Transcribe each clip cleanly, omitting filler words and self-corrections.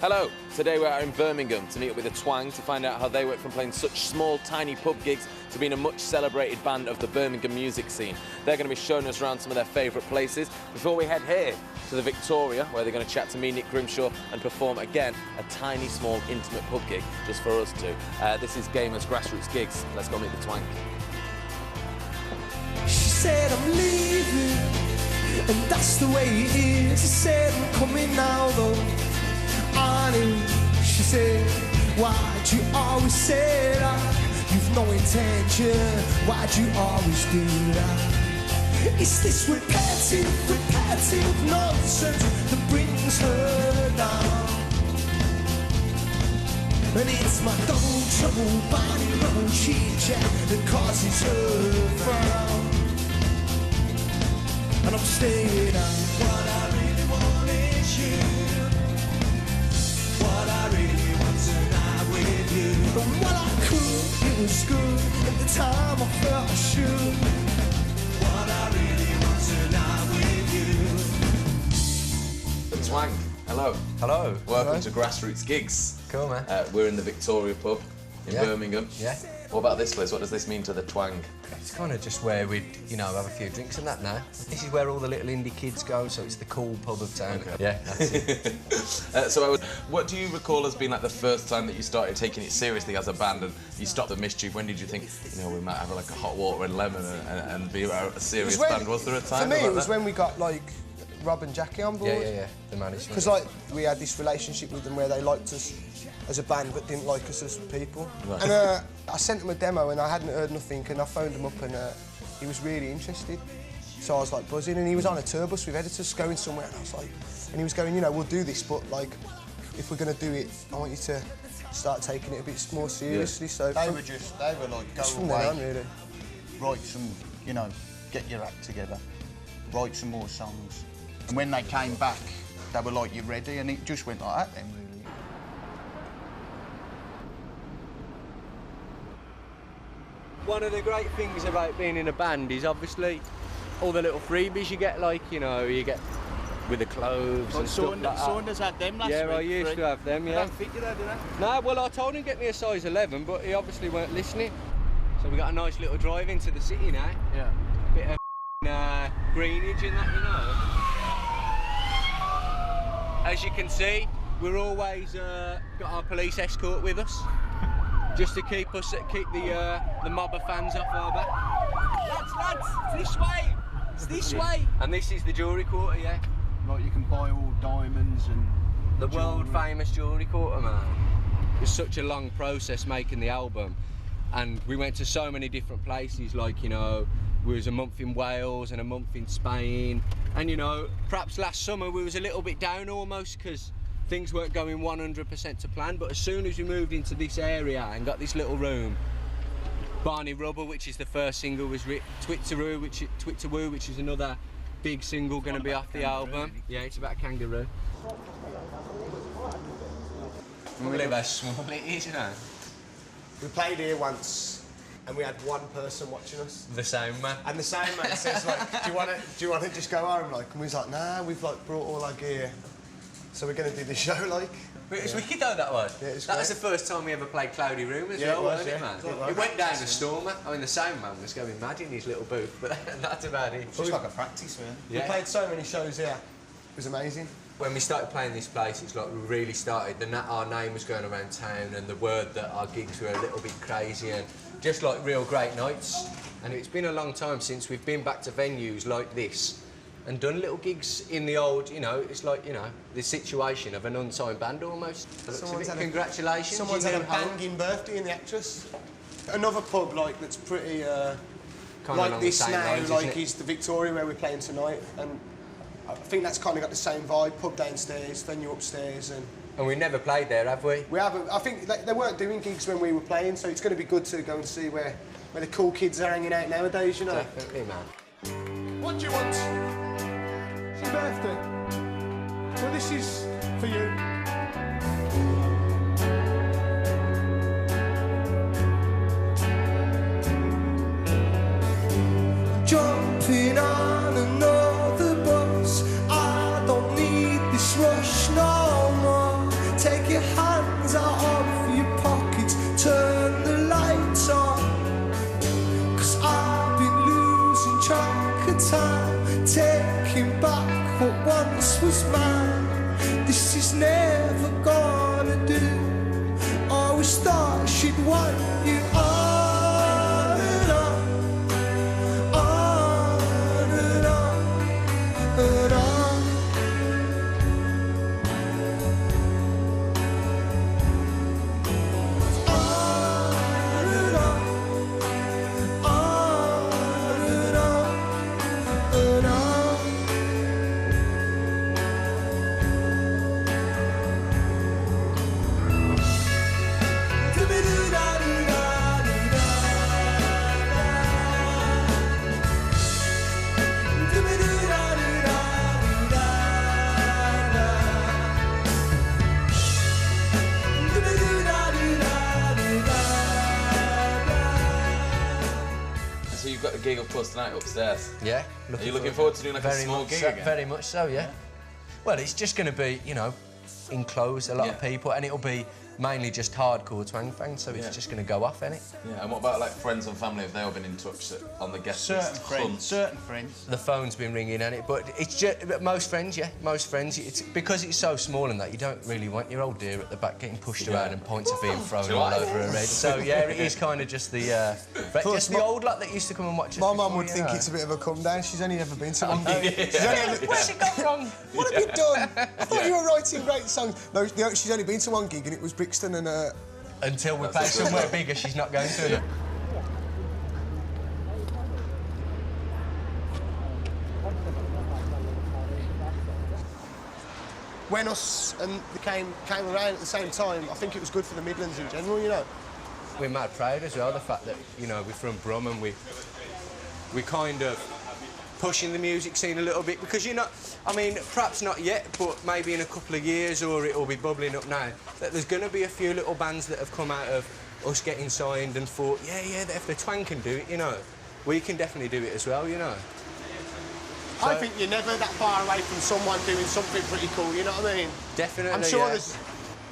Hello, today we are in Birmingham to meet up with the Twang to find out how they went from playing such small, tiny pub gigs to being a much celebrated band of the Birmingham music scene. They're going to be showing us around some of their favourite places before we head here to the Victoria, where they're going to chat to me, Nick Grimshaw, and perform again a tiny, small, intimate pub gig just for us two. This is Gaymers Grassroots Gigs. Let's go meet the Twang. She said I'm leaving, and that's the way it is. She said I'm coming now though. She said, why'd you always say that? You've no intention, why'd you always do that? It's this repetitive nonsense that brings her down. And it's my double trouble body roll chit-chat that causes her frown. And I'm staying out. What I really want is you. What I really want tonight with you. And while I could, it was good. At the time I felt I should. What I really want tonight with you. The Twang, hello. Hello. Welcome to Grassroots Gigs. Cool, man. We're in the Victoria pub in Birmingham. Yeah. What about this place? What does this mean to the Twang? It's kind of just where we'd, have a few drinks and that now. This is where all the little indie kids go, so it's the cool pub of town. Okay. Yeah, that's it. What do you recall as being like the first time that you started taking it seriously as a band and you stopped the mischief? When did you think, we might have like a hot water and lemon and be a serious band? Was there a time? For me, it was when we got like Rob and Jackie on board. Yeah, the management. Because we had this relationship with them where they liked us as a band but didn't like us as people. Right. And I sent them a demo and I hadn't heard nothing, and I phoned him up and he was really interested. So I was like buzzing, and he was on a tour bus with editors going somewhere, and I was like, and he was going, we'll do this, but like, if we're going to do it, I want you to start taking it a bit more seriously. Yeah. So they were like, go from away, then on, really. write some, get your act together, write some more songs. And when they came back, they were like, you ready? And it just went like that then, really. One of the great things about being in a band is obviously all the little freebies you get, you get with the clothes and stuff like that. Saunders had them last week. Yeah, I used to have them, yeah. They don't fit you though, do they? No, well, I told him to get me a size 11, but he obviously weren't listening. So we got a nice little drive into the city now. Yeah. Bit of greenage and that, As you can see, we're always got our police escort with us, just to keep the mob of fans off our back. Lads, it's this way! It's this way! And this is the jewellery quarter, yeah. Like, you can buy all diamonds and... The world-famous jewellery quarter, man. It was such a long process making the album, and we went to so many different places, we was a month in Wales and a month in Spain, and perhaps last summer we was a little bit down almost because things weren't going 100% to plan, but as soon as we moved into this area and got this little room, Barney Rubble, which is the first single, was written, Twitteroo, which is another big single going to be off the album. Yeah, it's about a kangaroo. I believe how small it is, We played here once, and we had one person watching us. The sound man. And the sound man says, do you want to just go home, And we was like, nah, we've brought all our gear, so we're going to do the show, It was wicked though, that was. Yeah, it was that great. was the first time we ever played Cloudy Room as well, wasn't it, man? It went down the stormer. I mean, the sound man was going mad in his little booth, but that's about it. It's just like a practice, man. We played so many shows here. It was amazing. When we started playing this place, it's like we really started, our name was going around town, and the word that our gigs were a little bit crazy and just like real great nights. And it's been a long time since we've been back to venues like this and done little gigs in the old, it's like, the situation of an unsigned band almost. Congratulations. Someone's had a banging birthday in the Actress. Another pub that's pretty like this now, is the Victoria where we're playing tonight, and I think that's kind of got the same vibe. Pub downstairs, venue upstairs, and we never played there, have we? We haven't. I think they weren't doing gigs when we were playing, so it's going to be good to go and see where the cool kids are hanging out nowadays, Definitely, man. What do you want? It's your birthday. Well, this is for you. Jumping on another bus, I don't need this rush no more. take your hands out of your pockets, turn the lights on. 'Cause I've been losing track of time, taking back what once was mine. This is never gonna do. Always thought she'd want you on and on, on and on and on. On and on, on and on and on. So you've got a gig, of course, tonight upstairs. Yeah. Are you looking forward to doing like a small gig again? Very much so, yeah. Well, it's just going to be, you know, enclosed, a lot of people, and it'll be mainly just hardcore twang fans, so it's just going to go off, innit? Yeah, and what about like friends and family? Have they all been in touch on the guest list? Certain friends. The phone's been ringing and it, but it's just most friends, yeah, most friends. It's because it's so small and that you don't really want your old dear at the back getting pushed around and points are being thrown all over her head. So yeah, it is kind of just the just the old lot that used to come and watch us. My before, mum would you think know. it's a bit of a come down. She's only ever been to one gig. Where's it gone wrong? What have you done? I thought you were writing great songs. No, she's only been to one gig and it was Brixton and Until we play somewhere bigger, she's not going to. Yeah. when us and the came around at the same time, I think it was good for the Midlands in general, you know. We're mad proud as well, the fact that, you know, we're from Brum and we kind of pushing the music scene a little bit, because you're not, I mean, perhaps not yet, but maybe in a couple of years, or it'll be bubbling up now, that there's going to be a few little bands that have come out of us getting signed and thought, yeah, if the Twang can do it, you know, we can definitely do it as well, you know. So, I think you're never that far away from someone doing something pretty cool, you know what I mean? Definitely, I'm sure yeah. there's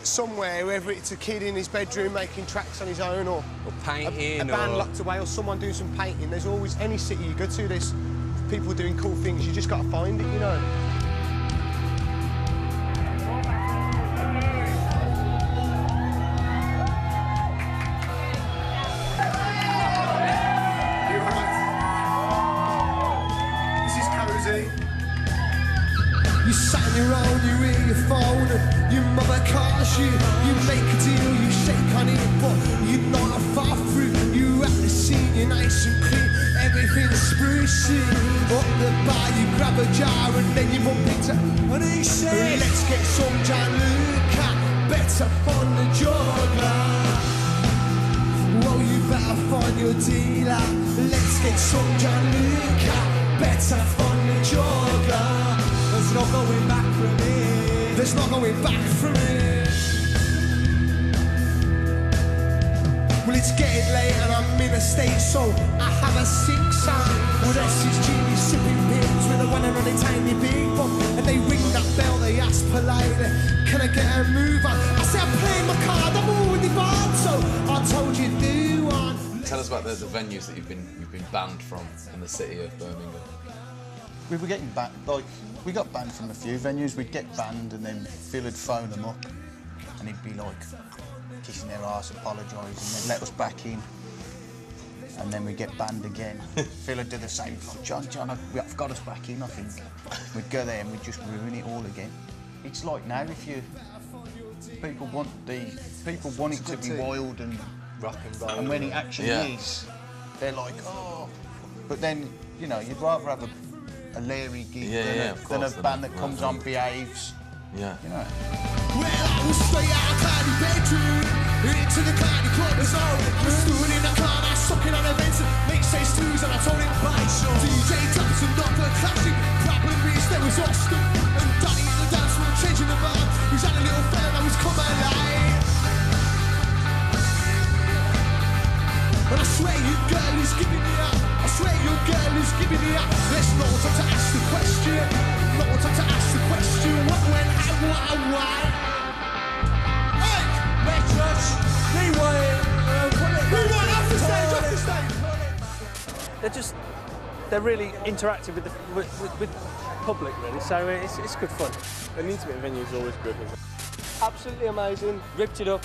somewhere, whether it's a kid in his bedroom making tracks on his own, or painting, a band or locked away, or someone doing some painting. There's always, any city you go to, there's people doing cool things. You just got to find it, you know. You sat on your own, you hear your phone, and your mother calls you. You make a deal, you shake on it, but you're not far through. You at the scene, you're nice and clean, everything's sprucing. Up the bar, you grab a jar, and then you bump into. And he says, let's get some Gianluca, better on the juggler. Well, you better find your dealer. Let's get some Gianluca, better on the juggler. There's no going back from it. There's no going back from it. Well, it's getting late and I'm in a state, so I have a sing song. With SSG sipping beers with a one and only tiny big bump. And they ring that bell, they ask politely, can I get a move on? I say I'm playing my card, I'm already barred, so I told you do one. Tell us about the venues that you've been banned from in the city of Birmingham. We were getting banned, like, we got banned from a few venues. We'd get banned and then Phil would phone them up and he'd be like kissing their arse, apologising, they'd let us back in. And then we'd get banned again. Phil would do the same, like, John, I've got us back in, I think. We'd go there and we'd just ruin it all again. It's like now, if you, people want it to be wild and rock and roll. and when it actually is, they're like, oh. But then, you know, you'd rather have a Larry gig than a band that comes on, behaves. Yeah. You know. Well, I was straight out of tiny bedroom into the tiny club zone. I stood in the corner, sucking on events and make say stews, and I told him bye. So DJ drops and upper classic. Problem is there was Austin and Donny in the dance floor changing the bar. He's had a little fair and I was come alive. And I swear your girl is giving me up. I swear your girl is giving me up. There's no time to ask the question. No time to ask the question. What, when, how, why? they're really interactive with the with public, really. So it's good fun. An intimate venue is always good. Absolutely amazing. Ripped it up.